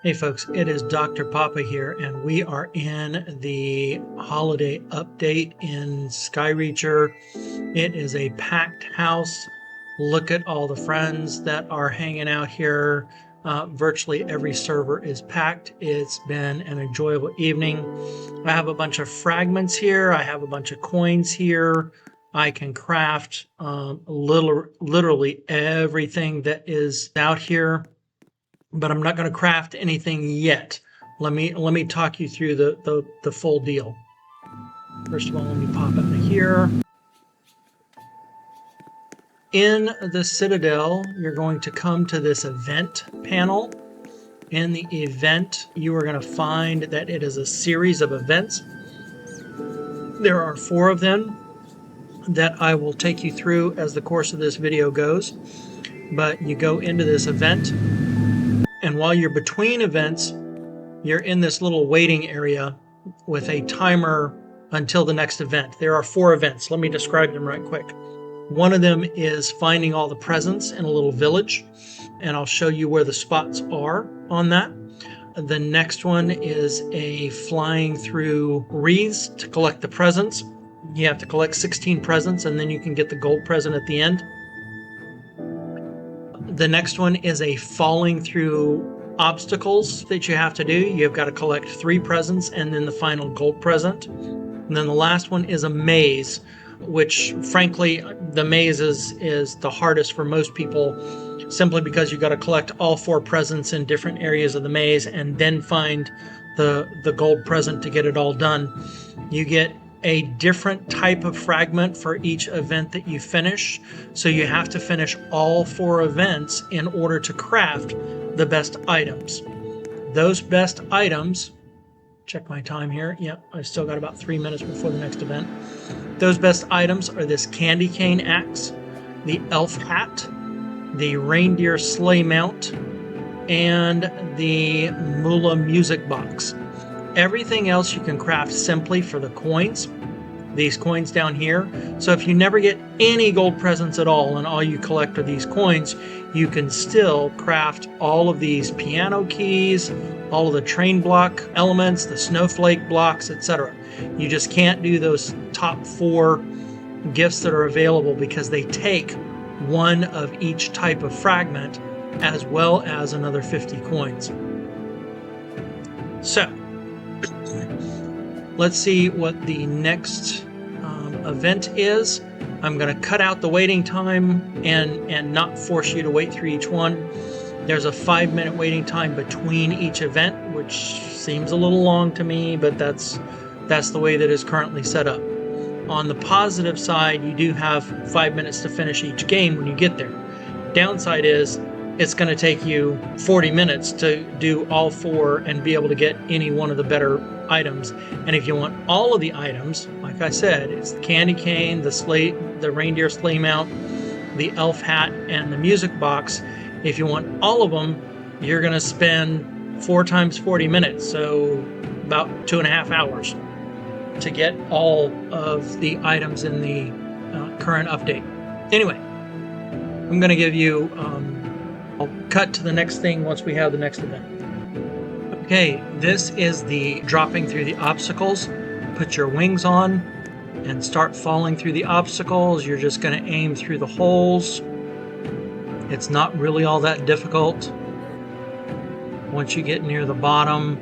Hey folks, it is Dr. Papa here, and we are in the holiday update in Skyreacher. It is a packed house. Look at all the friends that are hanging out here. Virtually every server is packed. It's been an enjoyable evening. I have a bunch of fragments here. I have a bunch of coins here. I can craft literally everything that is out here, but I'm not going to craft anything yet. Let me talk you through the full deal. First of all, let me pop out of here. In the Citadel, you're going to come to this event panel. In the event, you are going to find that it is a series of events. There are 4 of them that I will take you through as the course of this video goes. But you go into this event, and while you're between events, you're in this little waiting area with a timer until the next event. There are 4 events. Let me describe them right quick. One of them is finding all the presents in a little village, and I'll show you where the spots are on that. The next one is a flying through wreaths to collect the presents. You have to collect 16 presents, and then you can get the gold present at the end. The next one is a falling through obstacles that you have to do. You've got to collect 3 presents and then the final gold present. And then the last one is a maze, which frankly, the maze is the hardest for most people, simply because you've got to collect all 4 presents in different areas of the maze and then find the gold present to get it all done. You get a different type of fragment for each event that you finish. So you have to finish all 4 events in order to craft the best items. Those best items, check my time here. Yep, I still got about 3 minutes before the next event. Those best items are this candy cane axe, the elf hat, the reindeer sleigh mount, and the Mula music box. Everything else you can craft simply for the coins, these coins down here. So if you never get any gold presents at all and all you collect are these coins, you can still craft all of these piano keys, all of the train block elements, the snowflake blocks, etc. You just can't do those top 4 gifts that are available because they take 1 of each type of fragment as well as another 50 coins. So let's see what the next event is. I'm going to cut out the waiting time and not force you to wait through each one. There's a 5-minute waiting time between each event, which seems a little long to me, but that's the way that is currently set up. On the positive side, you do have 5 minutes to finish each game when you get there. Downside is it's going to take you 40 minutes to do all 4 and be able to get any one of the better items. And if you want all of the items, like I said, it's the candy cane, the reindeer sleigh mount, the elf hat, and the music box. If you want all of them, you're going to spend 4 times 40 minutes, so about 2.5 hours to get all of the items in the current update. Anyway, I'm going to give you I'll cut to the next thing once we have the next event. Okay, this is the dropping through the obstacles. Put your wings on and start falling through the obstacles. You're just going to aim through the holes. It's not really all that difficult. Once you get near the bottom,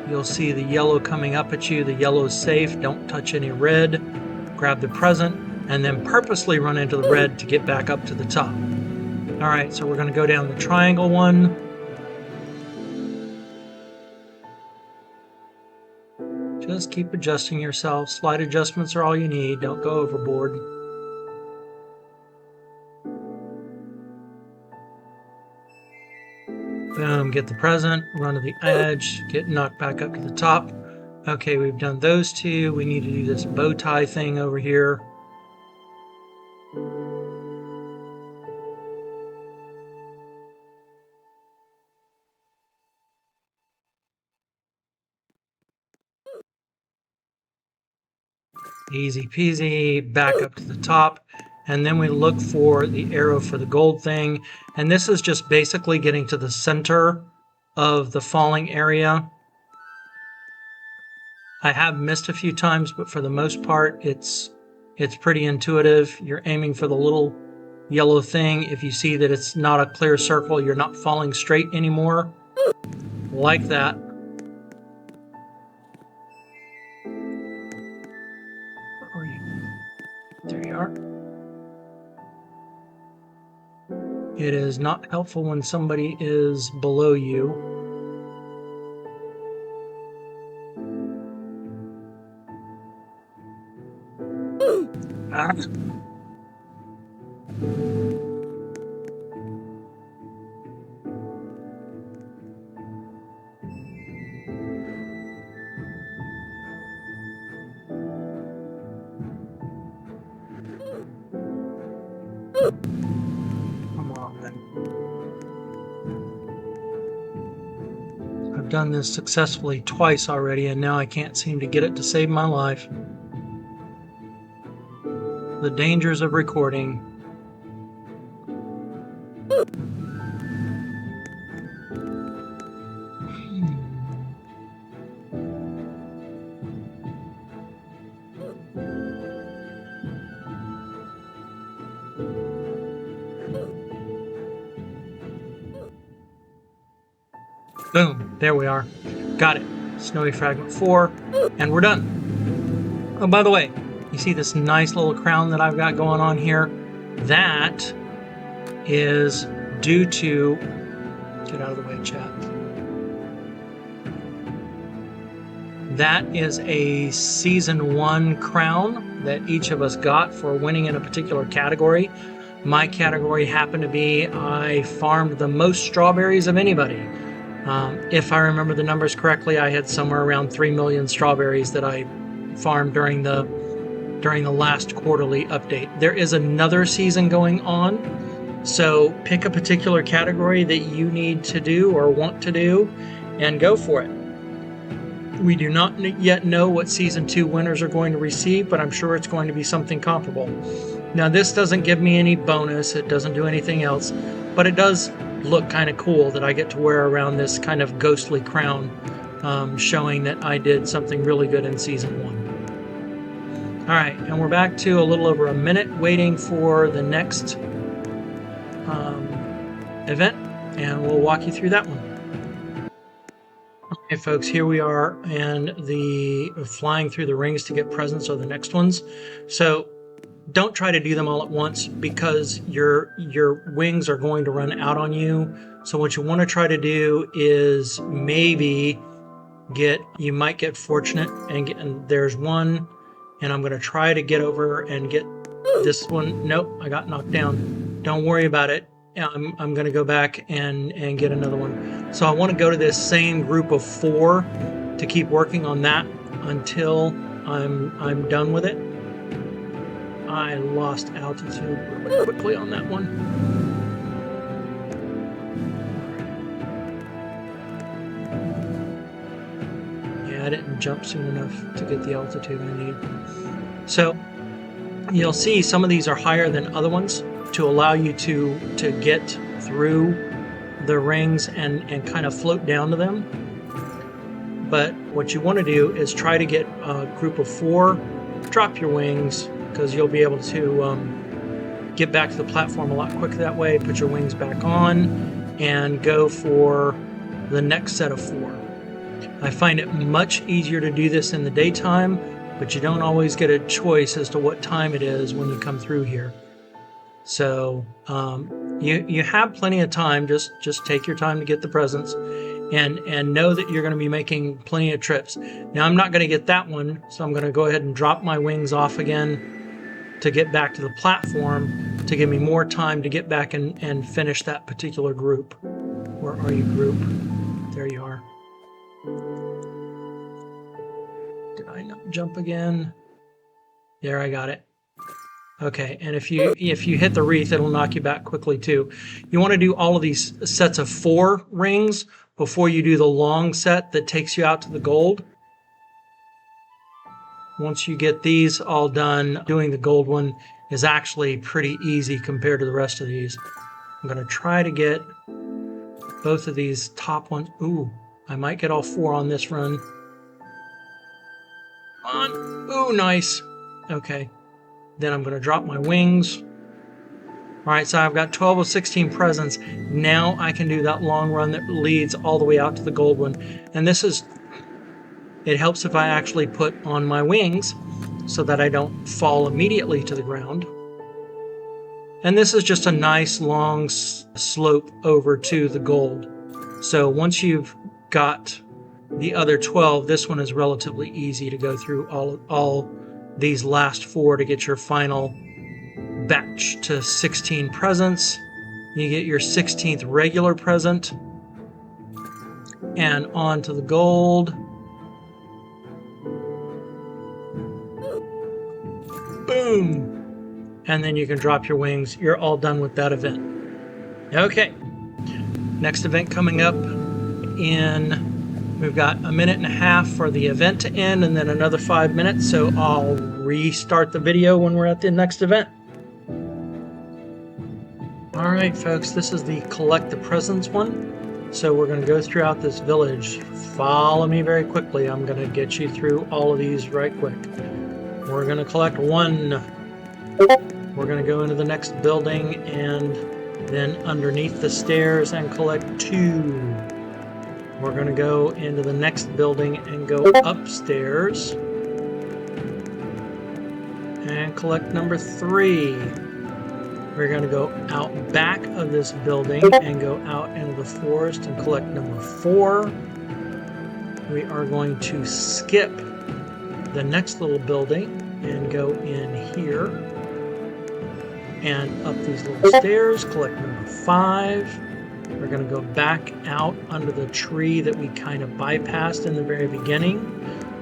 you'll see the yellow coming up at you. The yellow is safe. Don't touch any red. Grab the present and then purposely run into the red to get back up to the top. All right, so we're going to go down the triangle one. Just keep adjusting yourself. Slight adjustments are all you need. Don't go overboard. Boom, get the present, run to the edge, get knocked back up to the top. Okay, we've done those 2. We need to do this bow tie thing over here. Easy peasy, back up to the top. And then we look for the arrow for the gold thing. And this is just basically getting to the center of the falling area. I have missed a few times, but for the most part, it's pretty intuitive. You're aiming for the little yellow thing. If you see that it's not a clear circle, you're not falling straight anymore. Like that. Where are you? There you are. It is not helpful when somebody is below you. Ah. Come on, then. I've done this successfully twice already, and now I can't seem to get it to save my life. The dangers of recording. Boom, there we are. Got it. Snowy fragment 4, and we're done. Oh, by the way, you see this nice little crown that I've got going on here? That is due to, get out of the way, chat. That is a season 1 crown that each of us got for winning in a particular category. My category happened to be I farmed the most strawberries of anybody. If I remember the numbers correctly, I had somewhere around 3 million strawberries that I farmed during the last quarterly update. There is another season going on, so pick a particular category that you need to do or want to do and go for it. We do not yet know what season 2 winners are going to receive, but I'm sure it's going to be something comparable. Now, this doesn't give me any bonus, it doesn't do anything else, but it does look kind of cool that I get to wear around this kind of ghostly crown, showing that I did something really good in season 1. All right, and we're back to a little over a minute waiting for the next event, and we'll walk you through that one. Okay, folks, here we are, and the flying through the rings to get presents are the next ones. So don't try to do them all at once because your wings are going to run out on you. So what you want to try to do is maybe you might get fortunate and there's one, and I'm going to try to get over and get this one. Nope, I got knocked down. Don't worry about it. I'm going to go back and get another one. So I want to go to this same group of 4 to keep working on that until I'm done with it. I lost altitude really quickly on that one. Yeah, I didn't jump soon enough to get the altitude I need. So you'll see some of these are higher than other ones to allow you to get through the rings and kind of float down to them. But what you want to do is try to get a group of 4, drop your wings, because you'll be able to get back to the platform a lot quicker that way, put your wings back on, and go for the next set of 4. I find it much easier to do this in the daytime, but you don't always get a choice as to what time it is when you come through here. So you have plenty of time. Just take your time to get the presents, and know that you're going to be making plenty of trips. Now I'm not going to get that one, so I'm going to go ahead and drop my wings off again to get back to the platform to give me more time to get back and finish that particular group. Where are you, group? There you are. Did I not jump again? There, I got it. Okay, and if you hit the wreath, it'll knock you back quickly too. You want to do all of these sets of 4 rings before you do the long set that takes you out to the gold. Once you get these all done, doing the gold one is actually pretty easy compared to the rest of these. I'm going to try to get both of these top ones. Ooh, I might get all 4 on this run. On. Ooh, nice. Okay. Then I'm going to drop my wings. All right, so I've got 12 of 16 presents. Now I can do that long run that leads all the way out to the gold one. And it helps if I actually put on my wings so that I don't fall immediately to the ground. And this is just a nice long slope over to the gold. So once you've got the other 12, this one is relatively easy to go through all these last 4 to get your final batch to 16 presents. You get your 16th regular present and on to the gold. Boom! And then you can drop your wings. You're all done with that event. Okay. Next event coming up we've got a minute and a half for the event to end and then another 5 minutes. So I'll restart the video when we're at the next event. All right, folks, this is the collect the presents one. So we're going to go throughout this village. Follow me very quickly. I'm going to get you through all of these right quick. We're going to collect 1. We're going to go into the next building and then underneath the stairs and collect 2. We're going to go into the next building and go upstairs and collect number 3. We're going to go out back of this building and go out into the forest and collect number 4. We are going to skip the next little building and go in here and up these little stairs, collect number 5. We're going to go back out under the tree that we kind of bypassed in the very beginning.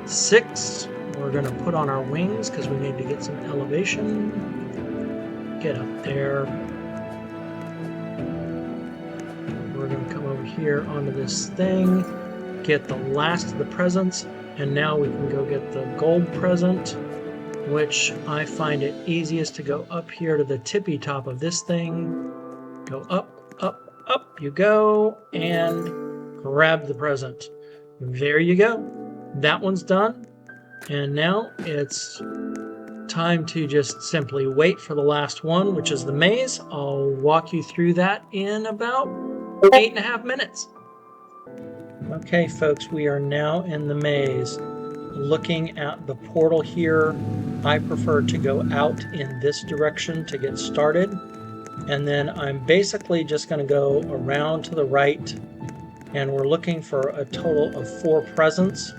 6. We're going to put on our wings because we need to get some elevation. Get up there. We're going to come over here onto this thing, get the last of the presents, and now we can go get the gold present, which I find it easiest to go up here to the tippy top of this thing. Go up, up, up you go, and grab the present. There you go. That one's done. And now it's time to just simply wait for the last one, which is the maze. I'll walk you through that in about 8.5 minutes. Okay, folks, we are now in the maze. Looking at the portal here, I prefer to go out in this direction to get started. And then I'm basically just going to go around to the right, and we're looking for a total of 4 presents.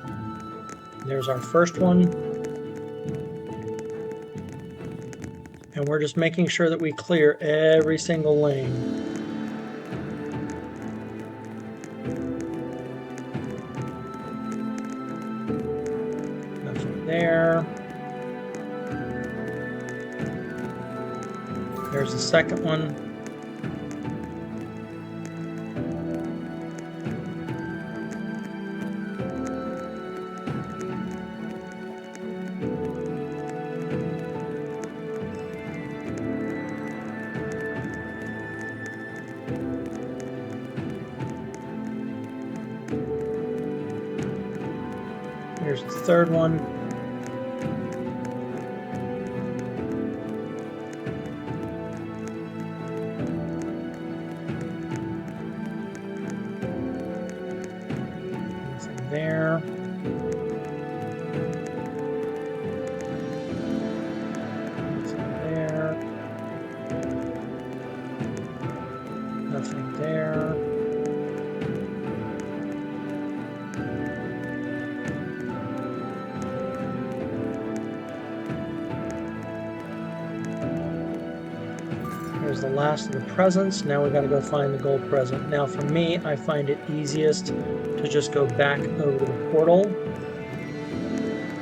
There's our first one. And we're just making sure that we clear every single lane. There. There's the second one. Here's the third one. There. There. Nothing there. Here's the last of the presents. Now we got to go find the gold present. Now for me, I find it easiest to just go back over to the portal,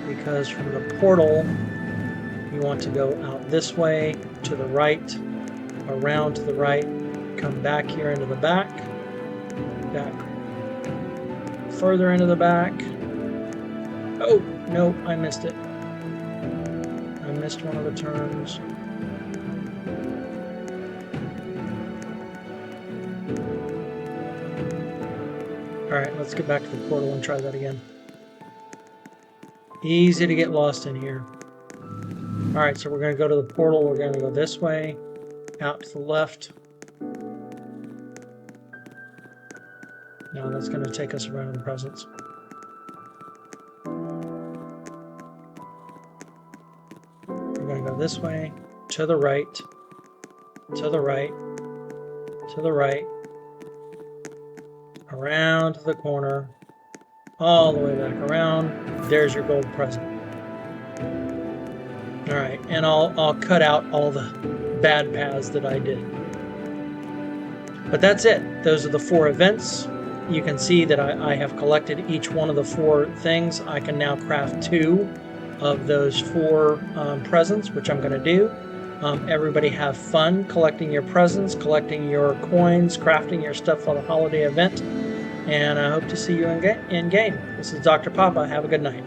because from the portal you want to go out this way, to the right, around to the right, come back here into the back, further into the back. Oh, no, I missed it. I missed one of the turns. Alright, let's get back to the portal and try that again. Easy to get lost in here. Alright, so we're going to go to the portal. We're going to go this way, out to the left. Now that's going to take us around the presents. We're going to go this way, to the right, to the right, to the right, around the corner, all the way back around. There's your gold present. All right, and I'll cut out all the bad paths that I did. But that's it. Those are the 4 events. You can see that I have collected each one of the 4 things. I can now craft 2 of those 4 presents, which I'm going to do. Everybody have fun collecting your presents, collecting your coins, crafting your stuff for the holiday event. And I hope to see you in game. This is Dr. Papa. Have a good night.